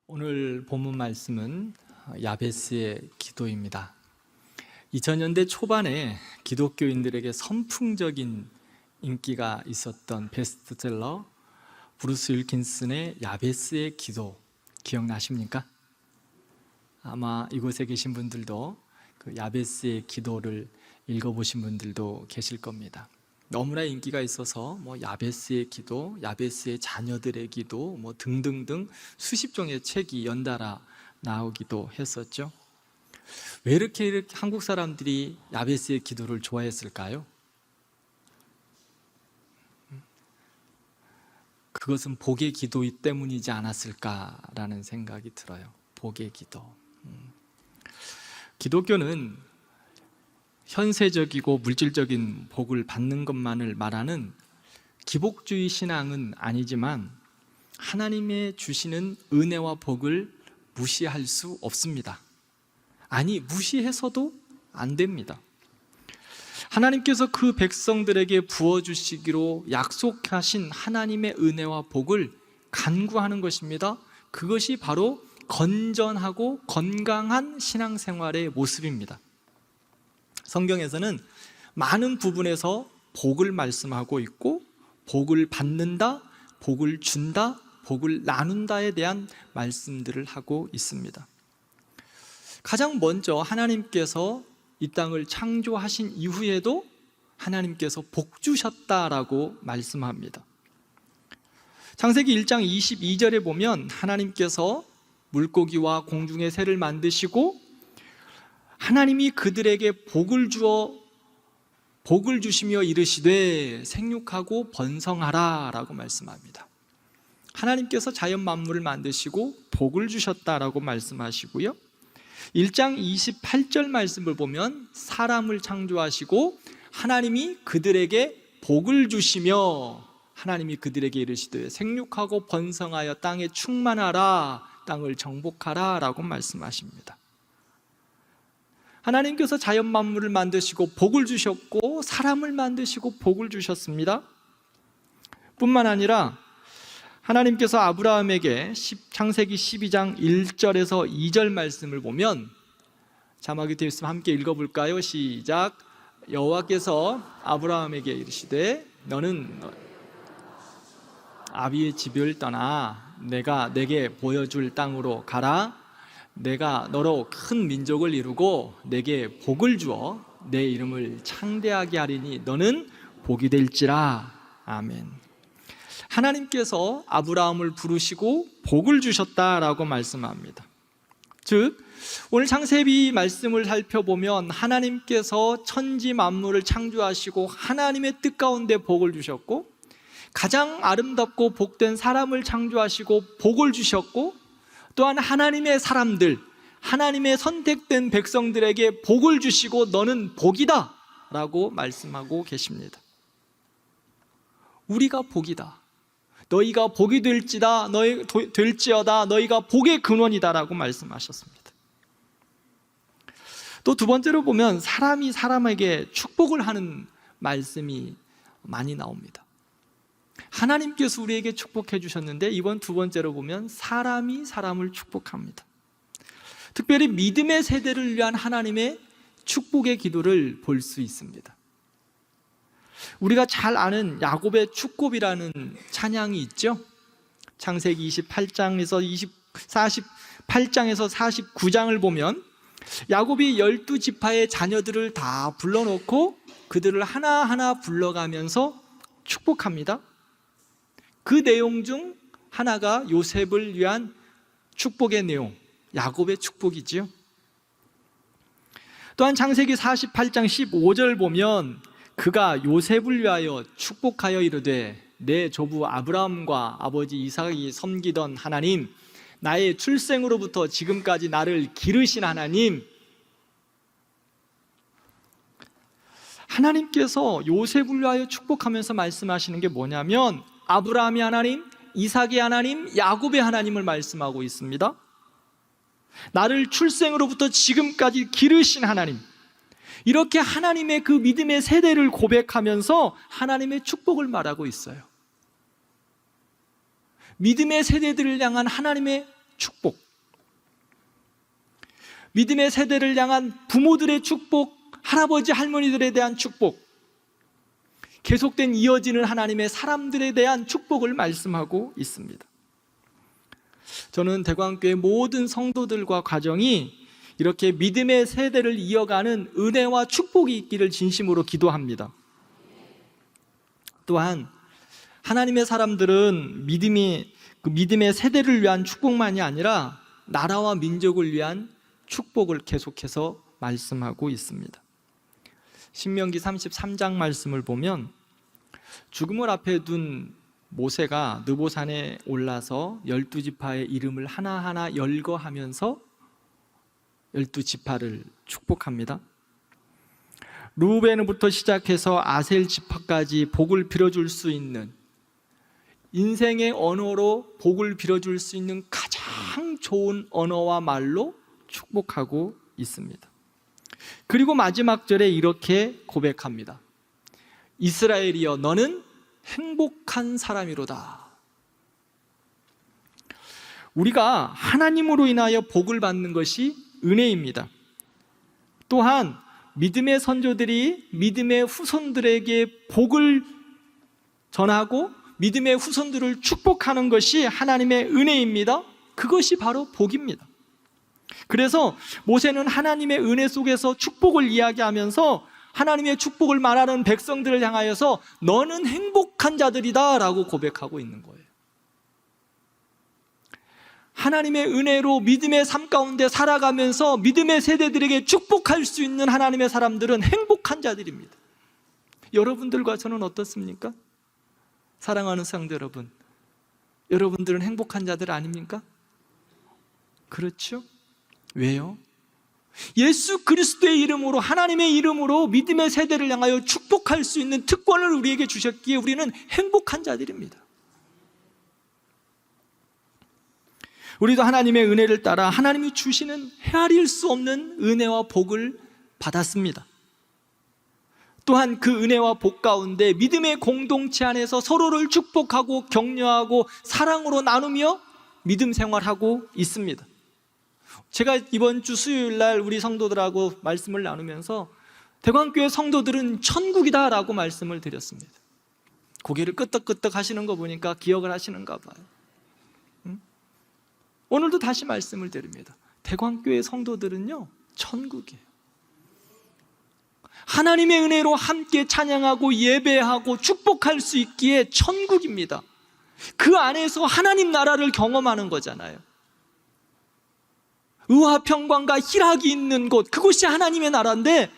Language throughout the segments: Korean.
오늘 본문 말씀은 야베스의 기도입니다. 2000년대 초반에 기독교인들에게 선풍적인 인기가 있었던 베스트셀러 브루스 윌킨슨의 야베스의 기도 기억나십니까? 아마 이곳에 계신 분들도 그 야베스의 기도를 읽어보신 분들도 계실 겁니다. 너무나 인기가 있어서 야베스의 기도, 야베스의 자녀들의 기도 등등등 수십 종의 책이 연달아 나오기도 했었죠. 왜 이렇게 한국 사람들이 야베스의 기도를 좋아했을까요? 그것은 복의 기도 때문이지 않았을까라는 생각이 들어요. 복의 기도. 기독교는 현세적이고 물질적인 복을 받는 것만을 말하는 기복주의 신앙은 아니지만 하나님의 주시는 은혜와 복을 무시할 수 없습니다. 아니, 무시해서도 안 됩니다. 하나님께서 그 백성들에게 부어주시기로 약속하신 하나님의 은혜와 복을 간구하는 것입니다. 그것이 바로 건전하고 건강한 신앙생활의 모습입니다. 성경에서는 많은 부분에서 복을 말씀하고 있고, 복을 받는다, 복을 준다, 복을 나눈다에 대한 말씀들을 하고 있습니다. 가장 먼저 하나님께서 이 땅을 창조하신 이후에도 하나님께서 복 주셨다라고 말씀합니다. 창세기 1장 22절에 보면 하나님께서 물고기와 공중의 새를 만드시고 하나님이 그들에게 복을 주시며 이르시되 생육하고 번성하라 라고 말씀합니다. 하나님께서 자연 만물을 만드시고 복을 주셨다라고 말씀하시고요, 1장 28절 말씀을 보면 사람을 창조하시고 하나님이 그들에게 복을 주시며 하나님이 그들에게 이르시되 생육하고 번성하여 땅에 충만하라, 땅을 정복하라 라고 말씀하십니다. 하나님께서 자연 만물을 만드시고 복을 주셨고 사람을 만드시고 복을 주셨습니다. 뿐만 아니라 하나님께서 아브라함에게 창세기 12장 1절에서 2절 말씀을 보면, 자막이 되어 있으면 함께 읽어볼까요? 시작. 여호와께서 아브라함에게 이르시되 너는 아비의 집을 떠나 내가 내게 보여줄 땅으로 가라. 내가 너로 큰 민족을 이루고 내게 복을 주어 내 이름을 창대하게 하리니 너는 복이 될지라. 아멘. 하나님께서 아브라함을 부르시고 복을 주셨다라고 말씀합니다. 즉 오늘 창세기 말씀을 살펴보면 하나님께서 천지 만물을 창조하시고 하나님의 뜻 가운데 복을 주셨고, 가장 아름답고 복된 사람을 창조하시고 복을 주셨고, 또한 하나님의 사람들, 하나님의 선택된 백성들에게 복을 주시고 너는 복이다 라고 말씀하고 계십니다. 우리가 복이다, 너희가 복이 될지어다, 너희가 복의 근원이다 라고 말씀하셨습니다. 또 두 번째로 보면 사람이 사람에게 축복을 하는 말씀이 많이 나옵니다. 하나님께서 우리에게 축복해 주셨는데, 이번 두 번째로 보면 사람이 사람을 축복합니다. 특별히 믿음의 세대를 위한 하나님의 축복의 기도를 볼 수 있습니다. 우리가 잘 아는 야곱의 축복이라는 찬양이 있죠. 창세기 48장에서 48장에서 49장을 보면 야곱이 12지파의 자녀들을 다 불러놓고 그들을 하나하나 불러가면서 축복합니다. 그 내용 중 하나가 요셉을 위한 축복의 내용, 야곱의 축복이지요. 또한 창세기 48장 15절 보면 그가 요셉을 위하여 축복하여 이르되 내 조부 아브라함과 아버지 이삭이 섬기던 하나님, 나의 출생으로부터 지금까지 나를 기르신 하나님, 하나님께서 요셉을 위하여 축복하면서 말씀하시는 게 뭐냐면 아브라함의 하나님, 이삭의 하나님, 야곱의 하나님을 말씀하고 있습니다. 나를 출생으로부터 지금까지 기르신 하나님, 이렇게 하나님의 그 믿음의 세대를 고백하면서 하나님의 축복을 말하고 있어요. 믿음의 세대들을 향한 하나님의 축복, 믿음의 세대를 향한 부모들의 축복, 할아버지 할머니들에 대한 축복, 계속된 이어지는 하나님의 사람들에 대한 축복을 말씀하고 있습니다. 저는 대광교회 모든 성도들과 가정이 이렇게 믿음의 세대를 이어가는 은혜와 축복이 있기를 진심으로 기도합니다. 또한 하나님의 사람들은 믿음의 세대를 위한 축복만이 아니라 나라와 민족을 위한 축복을 계속해서 말씀하고 있습니다. 신명기 33장 말씀을 보면 죽음을 앞에 둔 모세가 느보산에 올라서 12지파의 이름을 하나하나 열거하면서 12지파를 축복합니다. 루벤부터 시작해서 아셀 지파까지 복을 빌어줄 수 있는, 인생의 언어로 복을 빌어줄 수 있는 가장 좋은 언어와 말로 축복하고 있습니다. 그리고 마지막 절에 이렇게 고백합니다. 이스라엘이여 너는 행복한 사람이로다. 우리가 하나님으로 인하여 복을 받는 것이 은혜입니다. 또한 믿음의 선조들이 믿음의 후손들에게 복을 전하고 믿음의 후손들을 축복하는 것이 하나님의 은혜입니다. 그것이 바로 복입니다. 그래서 모세는 하나님의 은혜 속에서 축복을 이야기하면서 하나님의 축복을 말하는 백성들을 향하여서 너는 행복한 자들이다 라고 고백하고 있는 거예요. 하나님의 은혜로 믿음의 삶 가운데 살아가면서 믿음의 세대들에게 축복할 수 있는 하나님의 사람들은 행복한 자들입니다. 여러분들과 저는 어떻습니까? 사랑하는 성도 여러분, 여러분들은 행복한 자들 아닙니까? 그렇죠? 왜요? 예수 그리스도의 이름으로, 하나님의 이름으로 믿음의 세대를 향하여 축복할 수 있는 특권을 우리에게 주셨기에 우리는 행복한 자들입니다. 우리도 하나님의 은혜를 따라 하나님이 주시는 헤아릴 수 없는 은혜와 복을 받았습니다. 또한 그 은혜와 복 가운데 믿음의 공동체 안에서 서로를 축복하고 격려하고 사랑으로 나누며 믿음 생활하고 있습니다. 제가 이번 주 수요일 날 우리 성도들하고 말씀을 나누면서 대광교회 성도들은 천국이다 라고 말씀을 드렸습니다. 고개를 끄덕끄덕 하시는 거 보니까 기억을 하시는가 봐요. 오늘도 다시 말씀을 드립니다. 대광교회 성도들은요, 천국이에요. 하나님의 은혜로 함께 찬양하고 예배하고 축복할 수 있기에 천국입니다. 그 안에서 하나님 나라를 경험하는 거잖아요. 의와 평강과 희락이 있는 곳, 그곳이 하나님의 나라인데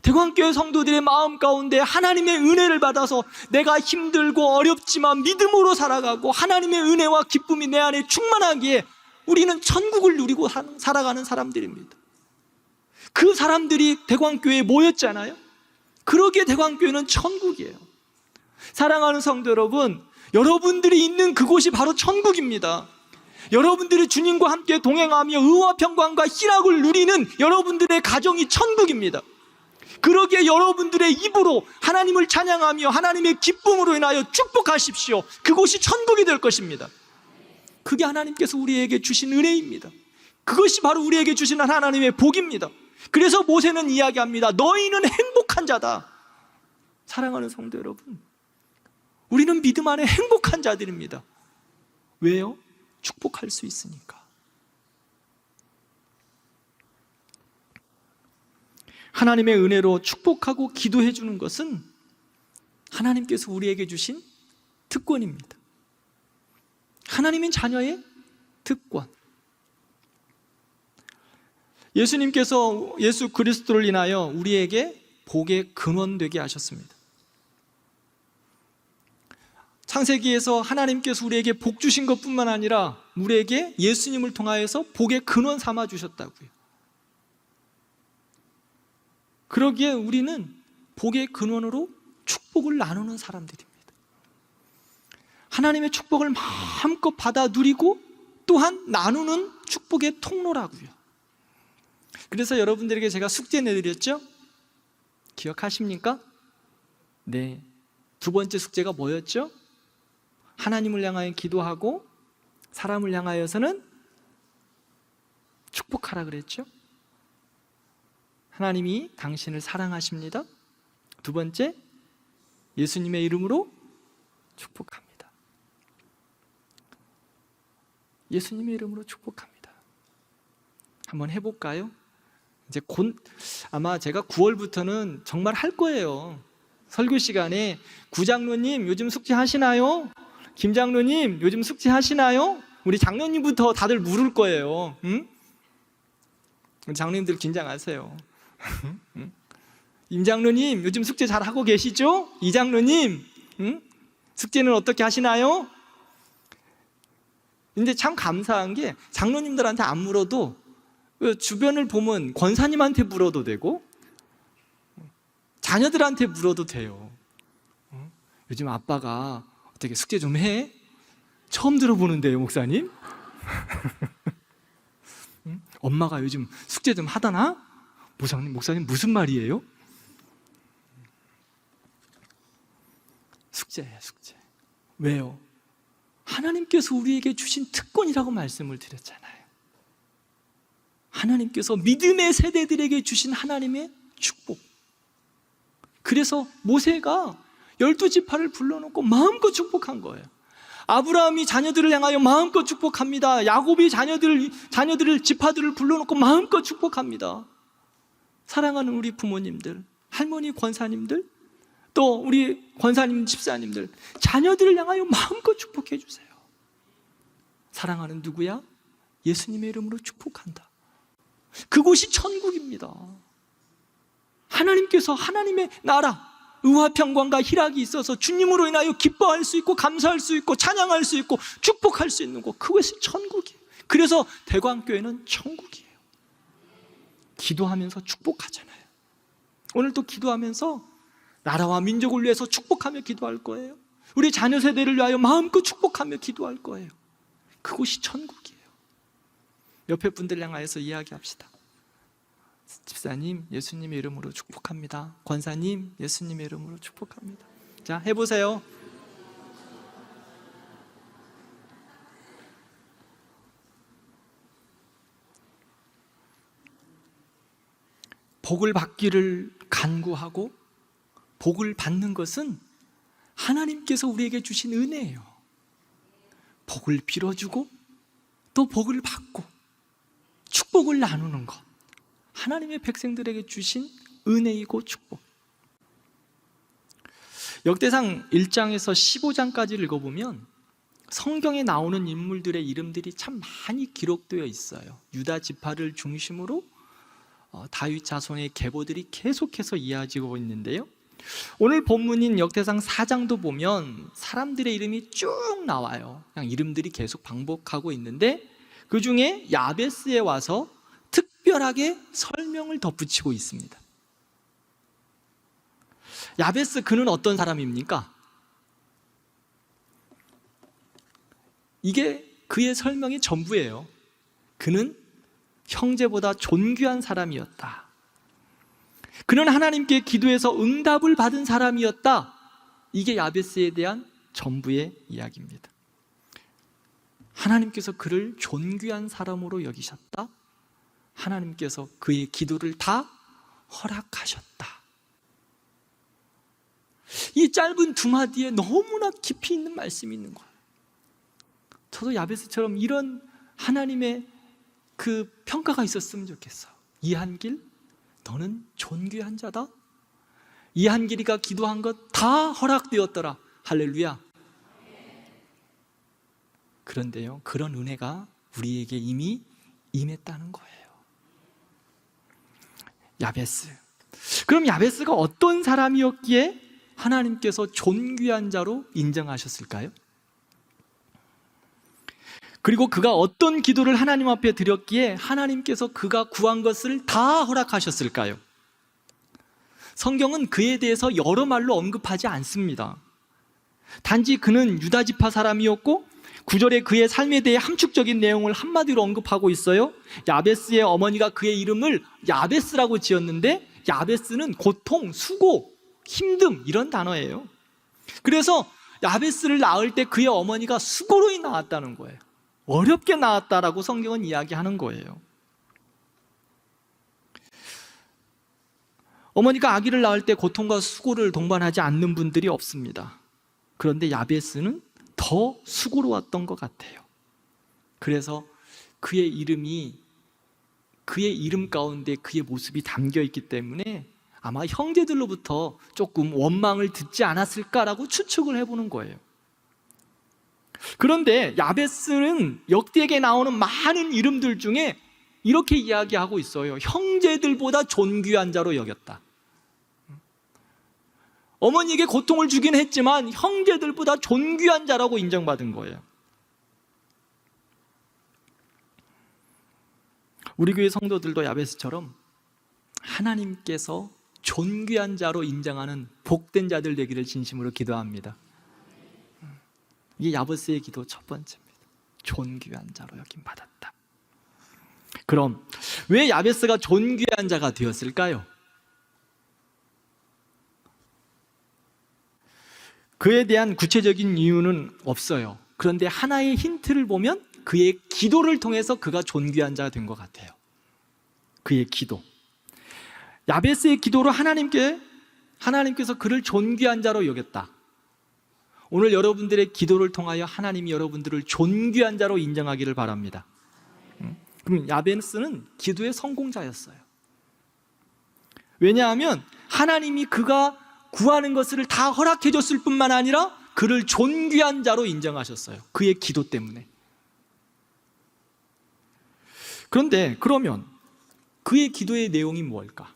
대광교회 성도들의 마음 가운데 하나님의 은혜를 받아서 내가 힘들고 어렵지만 믿음으로 살아가고 하나님의 은혜와 기쁨이 내 안에 충만하기에 우리는 천국을 누리고 살아가는 사람들입니다. 그 사람들이 대광교회에 모였잖아요. 그러기에 대광교회는 천국이에요. 사랑하는 성도 여러분, 여러분들이 있는 그곳이 바로 천국입니다. 여러분들이 주님과 함께 동행하며 의와 평강과 희락을 누리는 여러분들의 가정이 천국입니다. 그러기에 여러분들의 입으로 하나님을 찬양하며 하나님의 기쁨으로 인하여 축복하십시오. 그곳이 천국이 될 것입니다. 그게 하나님께서 우리에게 주신 은혜입니다. 그것이 바로 우리에게 주시는 하나님의 복입니다. 그래서 모세는 이야기합니다. 너희는 행복한 자다. 사랑하는 성도 여러분, 우리는 믿음 안에 행복한 자들입니다. 왜요? 축복할 수 있으니까. 하나님의 은혜로 축복하고 기도해 주는 것은 하나님께서 우리에게 주신 특권입니다. 하나님의 자녀의 특권. 예수님께서 예수 그리스도를 인하여 우리에게 복의 근원 되게 하셨습니다. 창세기에서 하나님께서 우리에게 복 주신 것뿐만 아니라 우리에게 예수님을 통하여서 복의 근원 삼아 주셨다고요. 그러기에 우리는 복의 근원으로 축복을 나누는 사람들입니다. 하나님의 축복을 마음껏 받아 누리고 또한 나누는 축복의 통로라고요. 그래서 여러분들에게 제가 숙제 내드렸죠? 기억하십니까? 네. 두 번째 숙제가 뭐였죠? 하나님을 향하여 기도하고 사람을 향하여서는 축복하라 그랬죠? 하나님이 당신을 사랑하십니다. 두 번째, 예수님의 이름으로 축복합니다. 예수님의 이름으로 축복합니다. 한번 해볼까요? 이제 곧 아마 제가 9월부터는 정말 할 거예요. 설교 시간에 구장로님 요즘 숙제 하시나요? 김장로님 요즘 숙제 하시나요? 우리 장로님부터 다들 물을 거예요. 응? 장로님들 긴장하세요. 임장로님 요즘 숙제 잘 하고 계시죠? 이장로님 숙제는 어떻게 하시나요? 근데 참 감사한 게 장로님들한테 안 물어도 주변을 보면 권사님한테 물어도 되고 자녀들한테 물어도 돼요. 요즘 아빠가 어떻게 숙제 좀 해? 처음 들어보는데요, 목사님? 엄마가 요즘 숙제 좀 하다나? 목사님 무슨 말이에요? 숙제예요, 숙제. 왜요? 하나님께서 우리에게 주신 특권이라고 말씀을 드렸잖아요. 하나님께서 믿음의 세대들에게 주신 하나님의 축복. 그래서 모세가 12지파를 불러놓고 마음껏 축복한 거예요. 아브라함이 자녀들을 향하여 마음껏 축복합니다. 야곱이 자녀들을 지파들을 불러놓고 마음껏 축복합니다. 사랑하는 우리 부모님들, 할머니 권사님들, 또 우리 권사님 집사님들, 자녀들을 향하여 마음껏 축복해 주세요. 사랑하는 누구야? 예수님의 이름으로 축복한다. 그곳이 천국입니다. 하나님께서 하나님의 나라, 의와 평강과 희락이 있어서 주님으로 인하여 기뻐할 수 있고 감사할 수 있고 찬양할 수 있고 축복할 수 있는 곳, 그것이 천국이에요. 그래서 대광교회는 천국이에요. 기도하면서 축복하잖아요. 오늘 또 기도하면서 나라와 민족을 위해서 축복하며 기도할 거예요. 우리 자녀 세대를 위하여 마음껏 축복하며 기도할 거예요. 그곳이 천국이에요. 옆에 분들 향하여서 이야기합시다. 집사님, 예수님의 이름으로 축복합니다. 권사님, 예수님의 이름으로 축복합니다. 자, 해보세요. 복을 받기를 간구하고 복을 받는 것은 하나님께서 우리에게 주신 은혜예요. 복을 빌어주고 또 복을 받고 축복을 나누는 것, 하나님의 백성들에게 주신 은혜이고 축복. 역대상 1장에서 15장까지 읽어보면 성경에 나오는 인물들의 이름들이 참 많이 기록되어 있어요. 유다 지파를 중심으로 다윗 자손의 계보들이 계속해서 이어지고 있는데요, 오늘 본문인 역대상 4장도 보면 사람들의 이름이 쭉 나와요. 그냥 이름들이 계속 반복하고 있는데 그 중에 야베스에 와서 특별하게 설명을 덧붙이고 있습니다. 야베스, 그는 어떤 사람입니까? 이게 그의 설명의 전부예요. 그는 형제보다 존귀한 사람이었다. 그는 하나님께 기도해서 응답을 받은 사람이었다. 이게 야베스에 대한 전부의 이야기입니다. 하나님께서 그를 존귀한 사람으로 여기셨다. 하나님께서 그의 기도를 다 허락하셨다. 이 짧은 두 마디에 너무나 깊이 있는 말씀이 있는 거예요. 저도 야베스처럼 이런 하나님의 그 평가가 있었으면 좋겠어. 이한길, 너는 존귀한 자다. 이한길이가 기도한 것 다 허락되었더라. 할렐루야. 그런데요, 그런 은혜가 우리에게 이미 임했다는 거예요. 야베스. 그럼 야베스가 어떤 사람이었기에 하나님께서 존귀한 자로 인정하셨을까요? 그리고 그가 어떤 기도를 하나님 앞에 드렸기에 하나님께서 그가 구한 것을 다 허락하셨을까요? 성경은 그에 대해서 여러 말로 언급하지 않습니다. 단지 그는 유다 지파 사람이었고 9절에 그의 삶에 대해 함축적인 내용을 한마디로 언급하고 있어요. 야베스의 어머니가 그의 이름을 야베스라고 지었는데 야베스는 고통, 수고, 힘듦 이런 단어예요. 그래서 야베스를 낳을 때 그의 어머니가 수고로이 낳았다는 거예요. 어렵게 낳았다라고 성경은 이야기하는 거예요. 어머니가 아기를 낳을 때 고통과 수고를 동반하지 않는 분들이 없습니다. 그런데 야베스는 더 수고로웠던 것 같아요. 그래서 그의 이름 가운데 그의 모습이 담겨 있기 때문에 아마 형제들로부터 조금 원망을 듣지 않았을까라고 추측을 해보는 거예요. 그런데 야베스는 역대기에 나오는 많은 이름들 중에 이렇게 이야기하고 있어요. 형제들보다 존귀한 자로 여겼다. 어머니에게 고통을 주긴 했지만 형제들보다 존귀한 자라고 인정받은 거예요. 우리 교회 성도들도 야베스처럼 하나님께서 존귀한 자로 인정하는 복된 자들 되기를 진심으로 기도합니다. 이게 야베스의 기도 첫 번째입니다. 존귀한 자로 여김받았다. 그럼 왜 야베스가 존귀한 자가 되었을까요? 그에 대한 구체적인 이유는 없어요. 그런데 하나의 힌트를 보면 그의 기도를 통해서 그가 존귀한 자가 된 것 같아요. 그의 기도. 야베스의 기도로 하나님께서 그를 존귀한 자로 여겼다. 오늘 여러분들의 기도를 통하여 하나님이 여러분들을 존귀한 자로 인정하기를 바랍니다. 그럼 야베스는 기도의 성공자였어요. 왜냐하면 하나님이 그가 구하는 것을 다 허락해 줬을 뿐만 아니라 그를 존귀한 자로 인정하셨어요. 그의 기도 때문에. 그런데 그러면 그의 기도의 내용이 무엇일까?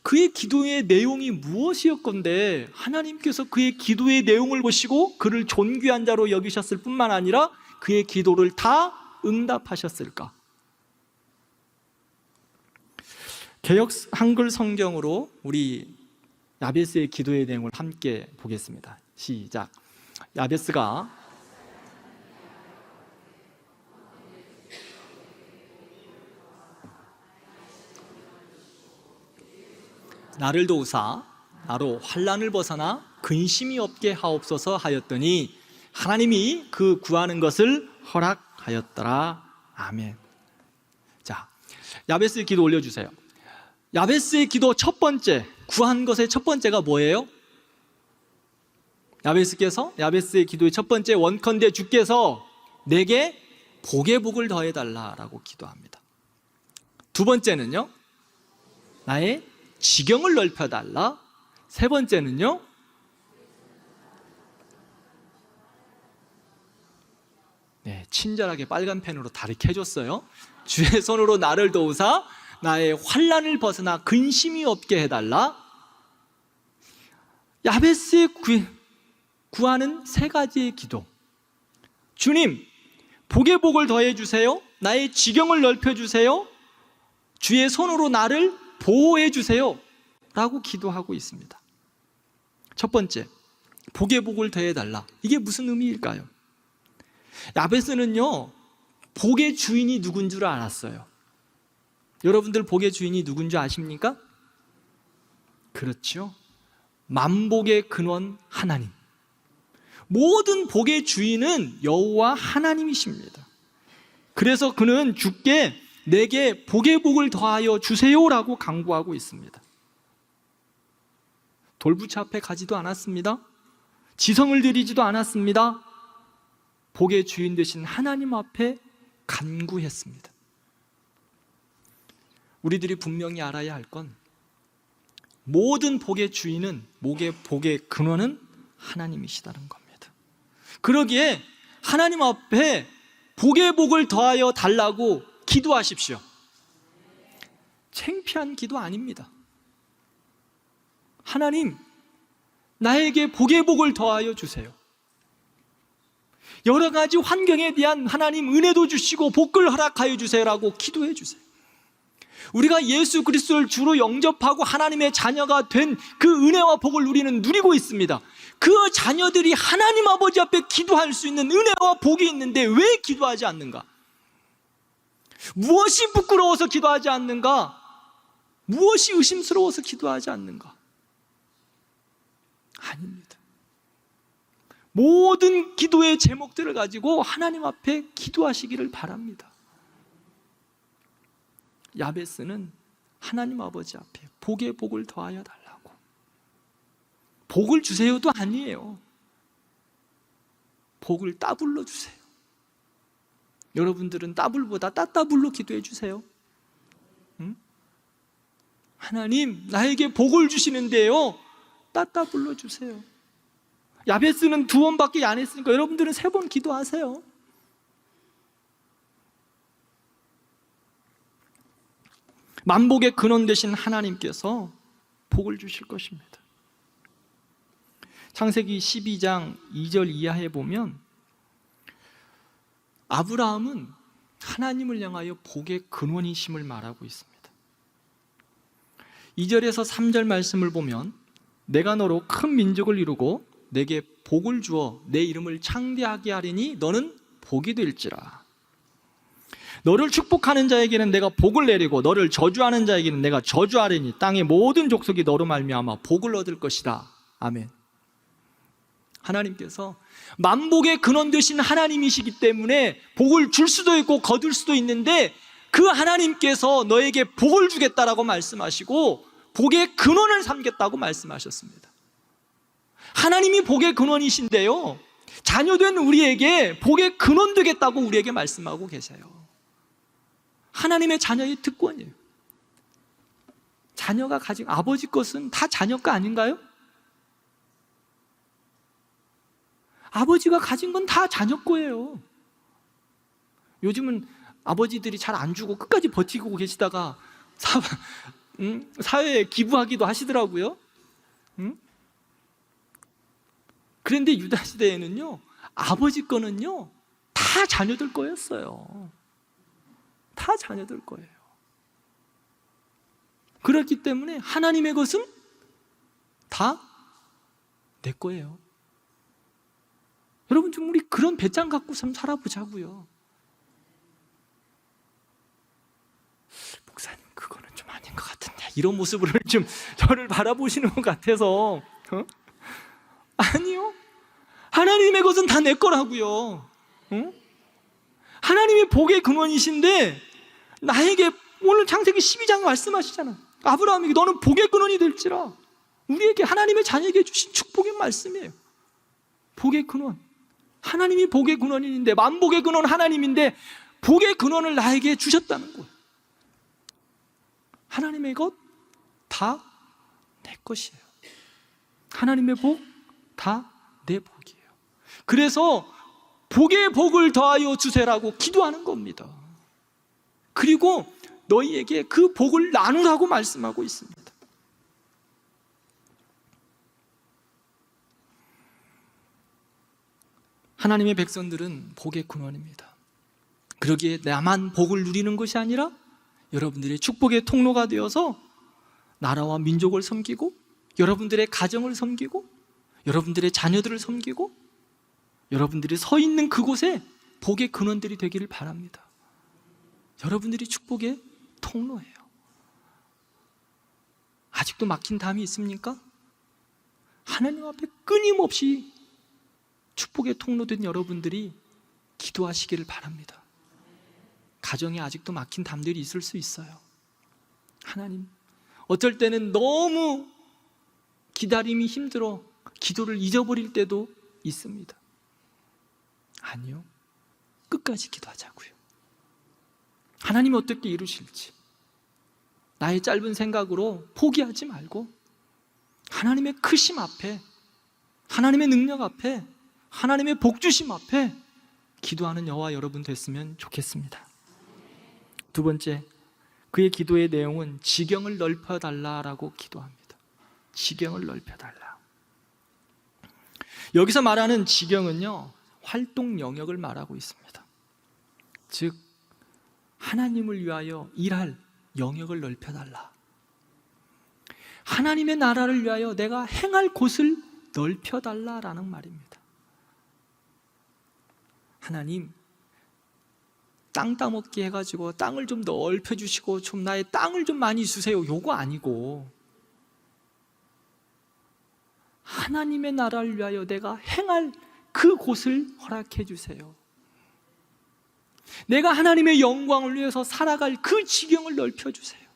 그의 기도의 내용이 무엇이었건데 하나님께서 그의 기도의 내용을 보시고 그를 존귀한 자로 여기셨을 뿐만 아니라 그의 기도를 다 응답하셨을까? 개역 한글 성경으로 우리 야베스의 기도의 내용을 함께 보겠습니다. 시작. 야베스가 나를 도우사 나로 환난을 벗어나 근심이 없게 하옵소서 하였더니 하나님이 그 구하는 것을 허락하였더라. 아멘. 자, 야베스의 기도 올려주세요. 야베스의 기도 첫 번째, 구한 것의 첫 번째가 뭐예요? 야베스의 기도의 첫 번째, 원컨대 주께서 내게 복의 복을 더해달라라고 기도합니다. 두 번째는요, 나의 지경을 넓혀달라. 세 번째는요, 네, 친절하게 빨간 펜으로 가르쳐줬어요. 주의 손으로 나를 도우사 나의 환난을 벗어나 근심이 없게 해달라. 야베스의 구하는 세 가지의 기도. 주님, 복의 복을 더해주세요. 나의 지경을 넓혀주세요. 주의 손으로 나를 보호해주세요 라고 기도하고 있습니다. 첫 번째, 복의 복을 더해달라. 이게 무슨 의미일까요? 야베스는요, 복의 주인이 누군 줄 알았어요. 여러분들 복의 주인이 누군 줄 아십니까? 그렇죠. 만복의 근원 하나님. 모든 복의 주인은 여호와 하나님이십니다. 그래서 그는 주께 내게 복의 복을 더하여 주세요라고 간구하고 있습니다. 돌부처 앞에 가지도 않았습니다. 지성을 들이지도 않았습니다. 복의 주인 되신 하나님 앞에 간구했습니다. 우리들이 분명히 알아야 할 건 모든 복의 주인은, 복의 근원은 하나님이시다는 겁니다. 그러기에 하나님 앞에 복의 복을 더하여 달라고 기도하십시오. 창피한 기도 아닙니다. 하나님, 나에게 복의 복을 더하여 주세요. 여러 가지 환경에 대한 하나님 은혜도 주시고 복을 허락하여 주세요라고 기도해 주세요. 우리가 예수 그리스도를 주로 영접하고 하나님의 자녀가 된 그 은혜와 복을 우리는 누리고 있습니다. 그 자녀들이 하나님 아버지 앞에 기도할 수 있는 은혜와 복이 있는데 왜 기도하지 않는가? 무엇이 부끄러워서 기도하지 않는가? 무엇이 의심스러워서 기도하지 않는가? 아닙니다. 모든 기도의 제목들을 가지고 하나님 앞에 기도하시기를 바랍니다. 야베스는 하나님 아버지 앞에 복에 복을 더하여 달라고. 복을 주세요도 아니에요. 복을 따블로 주세요. 여러분들은 따블보다 따따블로 기도해 주세요. 응? 하나님, 나에게 복을 주시는데요, 따따블로 주세요. 야베스는 2번밖에 안 했으니까 여러분들은 3번 기도하세요. 만복의 근원 되신 하나님께서 복을 주실 것입니다. 창세기 12장 2절 이하에 보면 아브라함은 하나님을 향하여 복의 근원이심을 말하고 있습니다. 2절에서 3절 말씀을 보면 내가 너로 큰 민족을 이루고 내게 복을 주어 내 이름을 창대하게 하리니 너는 복이 될지라. 너를 축복하는 자에게는 내가 복을 내리고 너를 저주하는 자에게는 내가 저주하리니 땅의 모든 족속이 너로 말미암아 복을 얻을 것이다. 아멘. 하나님께서 만복의 근원 되신 하나님이시기 때문에 복을 줄 수도 있고 거둘 수도 있는데 그 하나님께서 너에게 복을 주겠다라고 말씀하시고 복의 근원을 삼겠다고 말씀하셨습니다. 하나님이 복의 근원이신데요, 자녀된 우리에게 복의 근원 되겠다고 우리에게 말씀하고 계세요. 하나님의 자녀의 특권이에요. 자녀가 가진 아버지 것은 다 자녀 거 아닌가요? 아버지가 가진 건 다 자녀 거예요. 요즘은 아버지들이 잘 안 주고 끝까지 버티고 계시다가 사회에 기부하기도 하시더라고요. 그런데 유다 시대에는요, 아버지 거는요 다 자녀들 거였어요. 다 자녀들 거예요. 그렇기 때문에 하나님의 것은 다 내 거예요. 여러분, 좀 우리 그런 배짱 갖고 좀 살아보자고요. 목사님, 그거는 좀 아닌 것 같은데, 이런 모습을 좀 저를 바라보시는 것 같아서. 아니요, 하나님의 것은 다 내 거라고요. 하나님의 복의 근원이신데 나에게 오늘 창세기 12장 말씀하시잖아. 아브라함에게 너는 복의 근원이 될지라. 우리에게, 하나님의 자녀에게 주신 축복의 말씀이에요. 복의 근원, 하나님이 복의 근원인데, 만복의 근원 하나님인데 복의 근원을 나에게 주셨다는 거예요. 하나님의 것 다 내 것이에요. 하나님의 복 다 내 복이에요. 그래서 복의 복을 더하여 주세라고 기도하는 겁니다. 그리고 너희에게 그 복을 나누라고 말씀하고 있습니다. 하나님의 백성들은 복의 근원입니다. 그러기에 나만 복을 누리는 것이 아니라 여러분들의 축복의 통로가 되어서 나라와 민족을 섬기고, 여러분들의 가정을 섬기고, 여러분들의 자녀들을 섬기고, 여러분들이 서 있는 그곳에 복의 근원들이 되기를 바랍니다. 여러분들이 축복의 통로예요. 아직도 막힌 담이 있습니까? 하나님 앞에 끊임없이 축복의 통로된 여러분들이 기도하시기를 바랍니다. 가정에 아직도 막힌 담들이 있을 수 있어요. 하나님, 어쩔 때는 너무 기다림이 힘들어 기도를 잊어버릴 때도 있습니다. 아니요, 끝까지 기도하자고요. 하나님이 어떻게 이루실지 나의 짧은 생각으로 포기하지 말고 하나님의 크심 앞에, 하나님의 능력 앞에, 하나님의 복주심 앞에 기도하는 저와 여러분 됐으면 좋겠습니다. 두 번째, 그의 기도의 내용은 지경을 넓혀달라라고 기도합니다. 지경을 넓혀달라. 여기서 말하는 지경은요, 활동 영역을 말하고 있습니다. 즉, 하나님을 위하여 일할 영역을 넓혀달라. 하나님의 나라를 위하여 내가 행할 곳을 넓혀달라라는 말입니다. 하나님, 땅 따먹기 해가지고 땅을 좀 넓혀주시고 좀 나의 땅을 좀 많이 주세요, 요거 아니고 하나님의 나라를 위하여 내가 행할 그 곳을 허락해 주세요. 내가 하나님의 영광을 위해서 살아갈 그 지경을 넓혀주세요.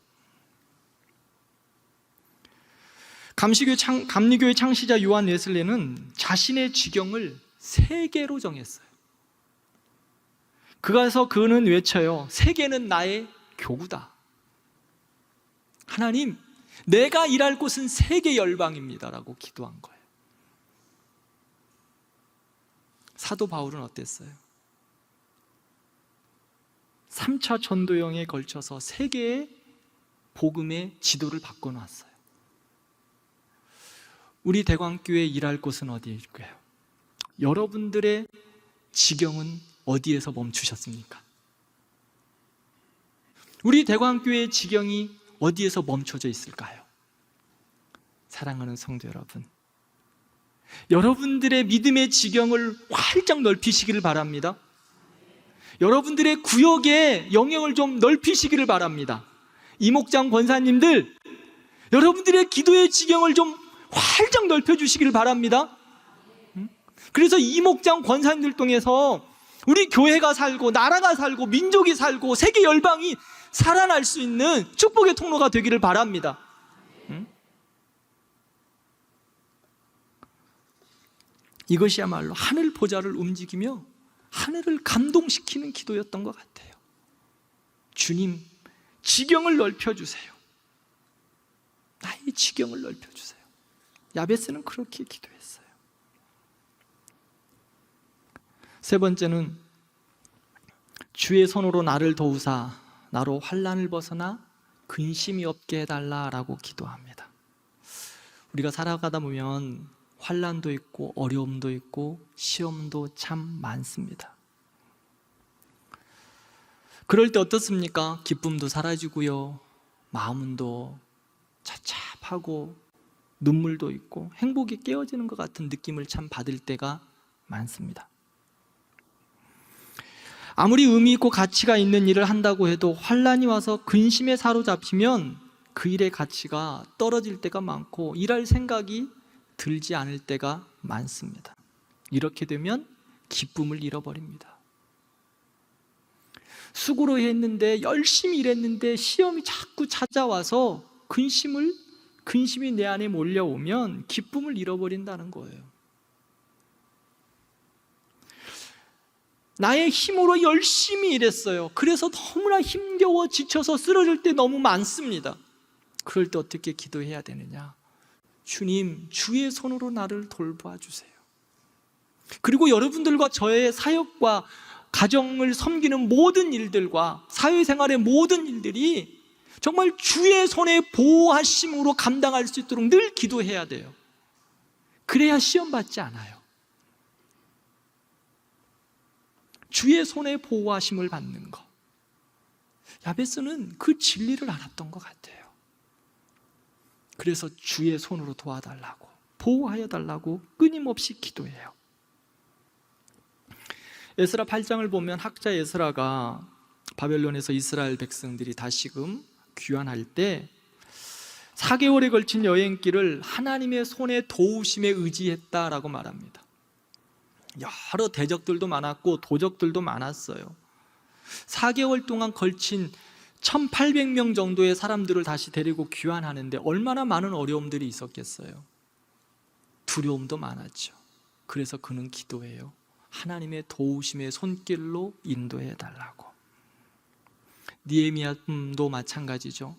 감리교의 창시자 요한 웨슬레는 자신의 지경을 세계로 정했어요. 그래서 그는 외쳐요. 세계는 나의 교구다. 하나님, 내가 일할 곳은 세계 열방입니다라고 기도한 거예요. 사도 바울은 어땠어요? 3차 전도여행에 걸쳐서 세계의 복음의 지도를 바꿔놨어요. 우리 대광교회 일할 곳은 어디일까요? 여러분들의 지경은 어디에서 멈추셨습니까? 우리 대광교회의 지경이 어디에서 멈춰져 있을까요? 사랑하는 성도 여러분, 여러분들의 믿음의 지경을 활짝 넓히시기를 바랍니다. 여러분들의 구역의 영역을 좀 넓히시기를 바랍니다. 이목장 권사님들, 여러분들의 기도의 지경을 좀 활짝 넓혀주시기를 바랍니다. 그래서 이목장 권사님들 통해서 우리 교회가 살고 나라가 살고 민족이 살고 세계 열방이 살아날 수 있는 축복의 통로가 되기를 바랍니다. 이것이야말로 하늘 보좌를 움직이며 하늘을 감동시키는 기도였던 것 같아요. 주님, 지경을 넓혀주세요. 나의 지경을 넓혀주세요. 야베스는 그렇게 기도했어요. 세 번째는 주의 손으로 나를 도우사 나로 환난을 벗어나 근심이 없게 해달라라고 기도합니다. 우리가 살아가다 보면 환난도 있고 어려움도 있고 시험도 참 많습니다. 그럴 때 어떻습니까? 기쁨도 사라지고요, 마음도 착잡하고 눈물도 있고 행복이 깨어지는 것 같은 느낌을 참 받을 때가 많습니다. 아무리 의미 있고 가치가 있는 일을 한다고 해도 환난이 와서 근심에 사로잡히면 그 일의 가치가 떨어질 때가 많고 일할 생각이 들지 않을 때가 많습니다. 이렇게 되면 기쁨을 잃어버립니다. 수고로 했는데, 열심히 일했는데 시험이 자꾸 찾아와서 근심이 내 안에 몰려오면 기쁨을 잃어버린다는 거예요. 나의 힘으로 열심히 일했어요. 그래서 너무나 힘겨워 지쳐서 쓰러질 때 너무 많습니다. 그럴 때 어떻게 기도해야 되느냐? 주님, 주의 손으로 나를 돌봐 주세요. 그리고 여러분들과 저의 사역과 가정을 섬기는 모든 일들과 사회생활의 모든 일들이 정말 주의 손의 보호하심으로 감당할 수 있도록 늘 기도해야 돼요. 그래야 시험 받지 않아요. 주의 손의 보호하심을 받는 것. 야베스는 그 진리를 알았던 것 같아요. 그래서 주의 손으로 도와달라고, 보호하여 달라고 끊임없이 기도해요. 에스라 8장을 보면 학자 에스라가 바벨론에서 이스라엘 백성들이 다시금 귀환할 때 4개월에 걸친 여행길을 하나님의 손의 도우심에 의지했다라고 말합니다. 여러 대적들도 많았고 도적들도 많았어요. 4개월 동안 걸친 1800명 정도의 사람들을 다시 데리고 귀환하는데 얼마나 많은 어려움들이 있었겠어요. 두려움도 많았죠. 그래서 그는 기도해요. 하나님의 도우심의 손길로 인도해 달라고. 느헤미야도 마찬가지죠.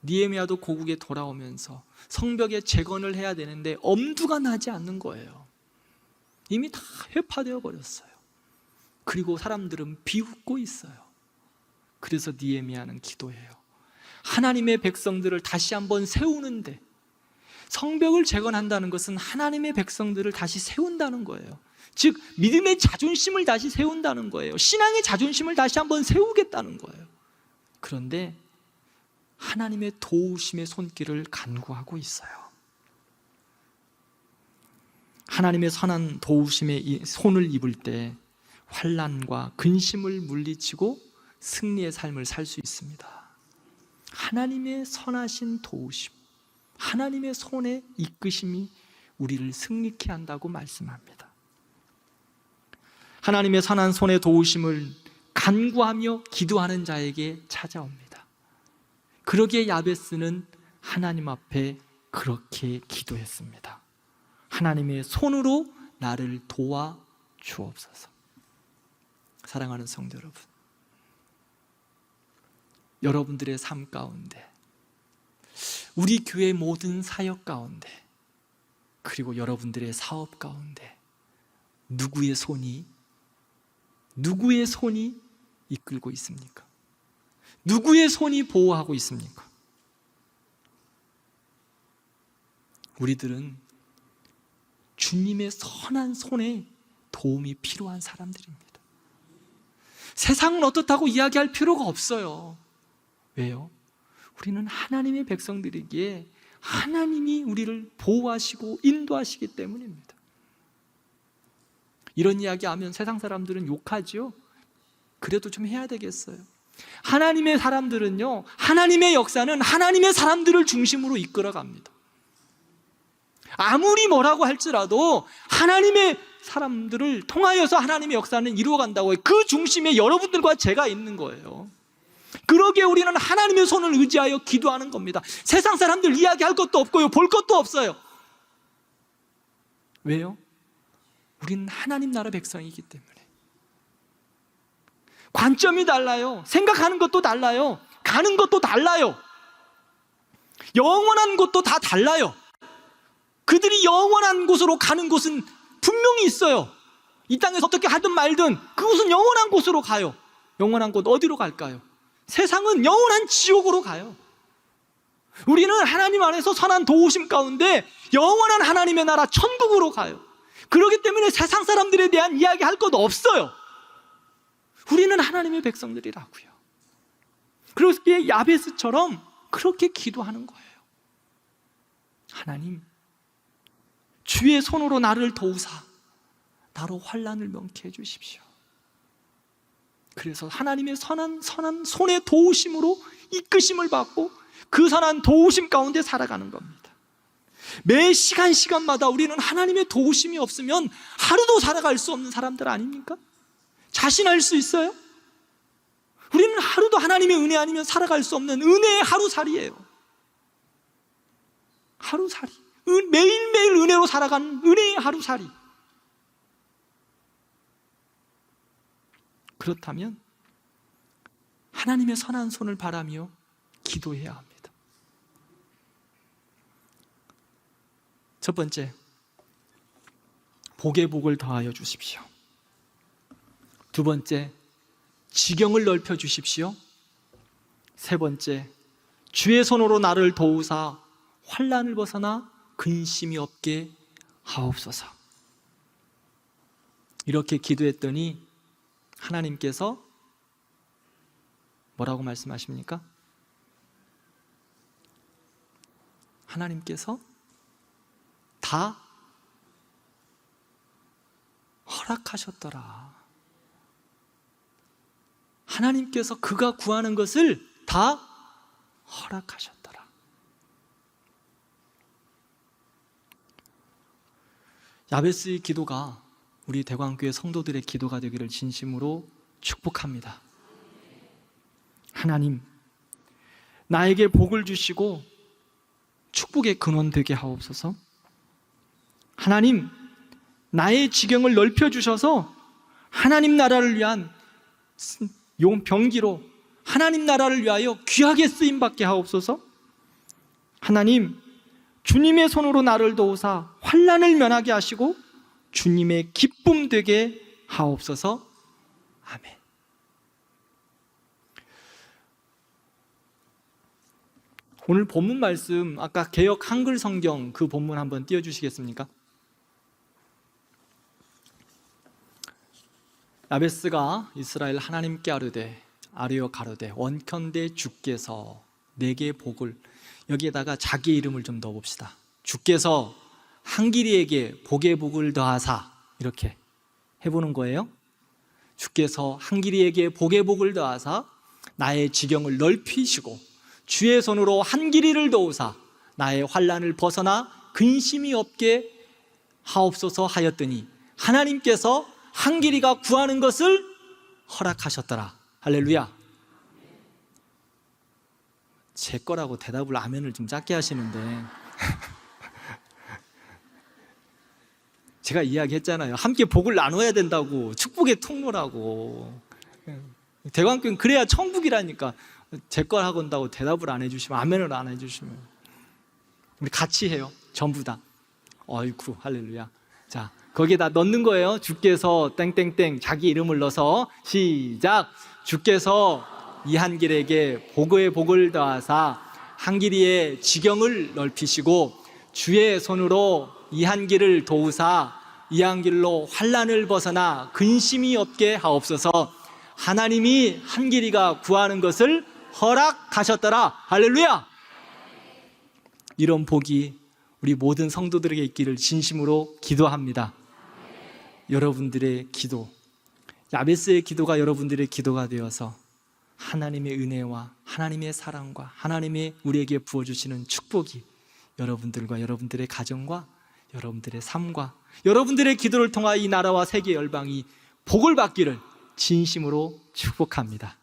느헤미야도 고국에 돌아오면서 성벽에 재건을 해야 되는데 엄두가 나지 않는 거예요. 이미 다 회파되어 버렸어요. 그리고 사람들은 비웃고 있어요. 그래서 느헤미야는 기도해요. 하나님의 백성들을 다시 한번 세우는데, 성벽을 재건한다는 것은 하나님의 백성들을 다시 세운다는 거예요. 즉 믿음의 자존심을 다시 세운다는 거예요. 신앙의 자존심을 다시 한번 세우겠다는 거예요. 그런데 하나님의 도우심의 손길을 간구하고 있어요. 하나님의 선한 도우심의 손을 입을 때 환난과 근심을 물리치고 승리의 삶을 살 수 있습니다. 하나님의 선하신 도우심, 하나님의 손의 이끄심이 우리를 승리케 한다고 말씀합니다. 하나님의 선한 손의 도우심을 간구하며 기도하는 자에게 찾아옵니다. 그러기에 야베스는 하나님 앞에 그렇게 기도했습니다. 하나님의 손으로 나를 도와 주옵소서. 사랑하는 성도 여러분, 여러분들의 삶 가운데, 우리 교회 모든 사역 가운데, 그리고 여러분들의 사업 가운데 누구의 손이 이끌고 있습니까? 누구의 손이 보호하고 있습니까? 우리들은 주님의 선한 손에 도움이 필요한 사람들입니다. 세상은 어떻다고 이야기할 필요가 없어요. 왜요? 우리는 하나님의 백성들이기에 하나님이 우리를 보호하시고 인도하시기 때문입니다. 이런 이야기하면 세상 사람들은 욕하지요. 그래도 좀 해야 되겠어요. 하나님의 사람들은요, 하나님의 역사는 하나님의 사람들을 중심으로 이끌어갑니다. 아무리 뭐라고 할지라도 하나님의 사람들을 통하여서 하나님의 역사는 이루어간다고 해요. 그 중심에 여러분들과 제가 있는 거예요. 그러기에 우리는 하나님의 손을 의지하여 기도하는 겁니다. 세상 사람들 이야기할 것도 없고요, 볼 것도 없어요. 왜요? 우리는 하나님 나라 백성이기 때문에. 관점이 달라요. 생각하는 것도 달라요. 가는 것도 달라요. 영원한 곳도 다 달라요. 그들이 영원한 곳으로 가는 곳은 분명히 있어요. 이 땅에서 어떻게 하든 말든 그곳은 영원한 곳으로 가요. 영원한 곳 어디로 갈까요? 세상은 영원한 지옥으로 가요. 우리는 하나님 안에서 선한 도우심 가운데 영원한 하나님의 나라 천국으로 가요. 그렇기 때문에 세상 사람들에 대한 이야기 할 것도 없어요. 우리는 하나님의 백성들이라고요. 그렇기에 야베스처럼 그렇게 기도하는 거예요. 하나님, 주의 손으로 나를 도우사 나로 환난을 명케 해주십시오. 그래서 하나님의 선한 손의 도우심으로 이끄심을 받고 그 선한 도우심 가운데 살아가는 겁니다. 매 시간마다 우리는 하나님의 도우심이 없으면 하루도 살아갈 수 없는 사람들 아닙니까? 자신할 수 있어요? 우리는 하루도 하나님의 은혜 아니면 살아갈 수 없는 은혜의 하루살이에요. 하루살이, 매일매일 은혜로 살아가는 은혜의 하루살이. 그렇다면 하나님의 선한 손을 바라며 기도해야 합니다. 첫 번째, 복의 복을 더하여 주십시오. 두 번째, 지경을 넓혀 주십시오. 세 번째, 주의 손으로 나를 도우사 환난을 벗어나 근심이 없게 하옵소서. 이렇게 기도했더니 하나님께서 뭐라고 말씀하십니까? 하나님께서 다 허락하셨더라. 하나님께서 그가 구하는 것을 다 허락하셨더라. 야베스의 기도가 우리 대광교회 성도들의 기도가 되기를 진심으로 축복합니다. 하나님, 나에게 복을 주시고 축복의 근원 되게 하옵소서. 하나님, 나의 지경을 넓혀 주셔서 하나님 나라를 위한 병기로 하나님 나라를 위하여 귀하게 쓰임 받게 하옵소서. 하나님, 주님의 손으로 나를 도우사 환난을 면하게 하시고 주님의 기쁨 되게 하옵소서. 아멘. 오늘 본문 말씀, 아까 개역 한글 성경 그 본문 한번 띄워주시겠습니까? 야베스가 이스라엘 하나님께 아뢰어 가로되 원컨대 주께서 내게 복을, 여기에다가 자기 이름을 좀 넣어봅시다. 주께서 한길이에게 복의 복을 더하사, 이렇게 해보는 거예요. 주께서 한길이에게 복의 복을 더하사 나의 지경을 넓히시고 주의 손으로 한길이를 도우사 나의 환난을 벗어나 근심이 없게 하옵소서 하였더니 하나님께서 한길이가 구하는 것을 허락하셨더라. 할렐루야. 제 거라고 대답을 아멘을 좀 작게 하시는데 제가 이야기했잖아요. 함께 복을 나눠야 된다고, 축복의 통로라고. 대관교회는 그래야 천국이라니까. 제 걸 하고 온다고 대답을 안 해주시면, 아멘을 안 해주시면 우리 같이 해요. 전부 다. 어이쿠 할렐루야. 자, 거기에다 넣는 거예요. 주께서 땡땡땡 자기 이름을 넣어서 시작. 주께서 이한길에게 복의 복을 더하사 한길이의 지경을 넓히시고 주의 손으로 이한길을 도우사 이한길로 환난을 벗어나 근심이 없게 하옵소서. 하나님이 한길이가 구하는 것을 허락하셨더라. 할렐루야. 이런 복이 우리 모든 성도들에게 있기를 진심으로 기도합니다. 여러분들의 기도, 야베스의 기도가 여러분들의 기도가 되어서 하나님의 은혜와 하나님의 사랑과 하나님의 우리에게 부어주시는 축복이 여러분들과 여러분들의 가정과 여러분들의 삶과 여러분들의 기도를 통하여 이 나라와 세계 열방이 복을 받기를 진심으로 축복합니다.